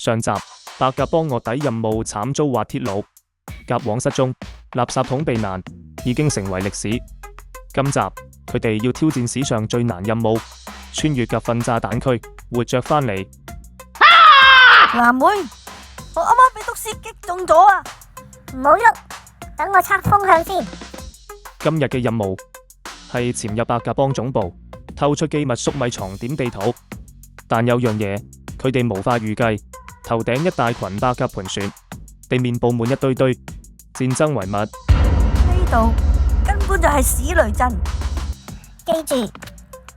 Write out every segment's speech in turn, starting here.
上集白鴿幫臥底任務慘遭滑鐵盧，鴿王失蹤，垃圾桶避難已經成為歷史。今集佢哋要挑戰史上最難任務，穿越鴿糞炸彈區，活着返嚟。藍妹，我啱啱俾毒絲擊中咗啊！唔好喐，等我測風向先。今日嘅任務係潛入白鴿幫總部，偷出機密粟米藏點地圖。但有樣嘢佢哋無法預計，頭頂一大群白鴿盤旋，地面佈滿一堆堆戰爭遺物。呢度根本就係史雷鎮。記住，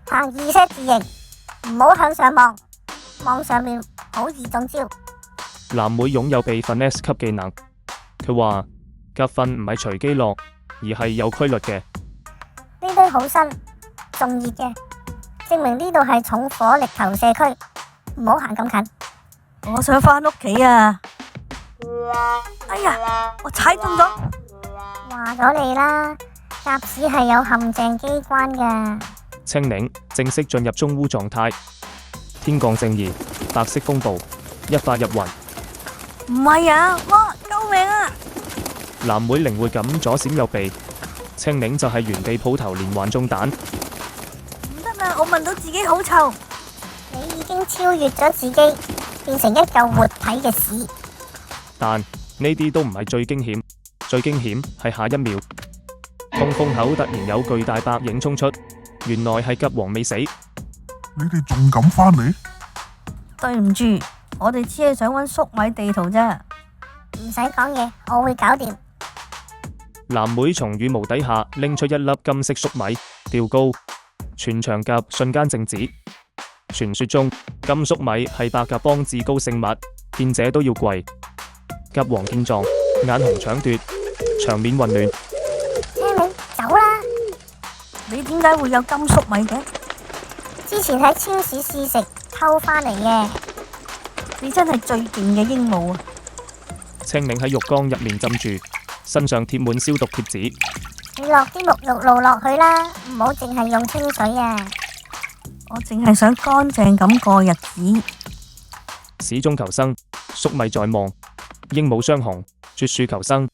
行2set字形，唔好向上望，望上面好易中招。藍妹擁有備份 S 級技能，佢話鴿糞唔係隨機落，而係有規律嘅。呢堆好新，仲熱嘅，證明呢度係重火力投射區，唔好行咁近。我想返屋企啊！哎呀，我踩中咗。話咗你啦，鴿屎係有陷阱機關㗎。青檸正式進入中烏狀態，天降正義，白色風暴一發入魂。唔係啊，哇！救命啊！藍妹靈活咁左閃右避，青檸就係原地抱頭連環中彈。唔得啦，我聞到自己好臭。你已經超越咗自己，變成一嚿活體嘅屎。但呢啲都唔係最驚險，最驚險係下一秒，通風口突然有巨大白影衝出，原來係鴿王未死。你哋仲敢返嚟？對唔住，我哋只係想搵粟米地圖啫。唔使講嘢，我會搞掂。藍妹從羽毛底下拎出一粒金色粟米，吊高，全場鴿瞬間靜止。傳說中金粟米係白鴿幫至高聖物，見者都要跪。鴿王見狀，眼紅搶奪，場面混亂。青檸，走啦！你點解會有金粟米嘅？之前喺超市試食偷返嚟嘅。你真係最勁嘅鸚鵡啊！青檸喺浴缸入面浸住，身上貼滿消毒貼紙。你落啲沐浴露落去啦，唔好淨係用清水啊！我淨係想乾淨咁過日子。始終求生，粟米在望，鸚鵡雙雄，絕處求生。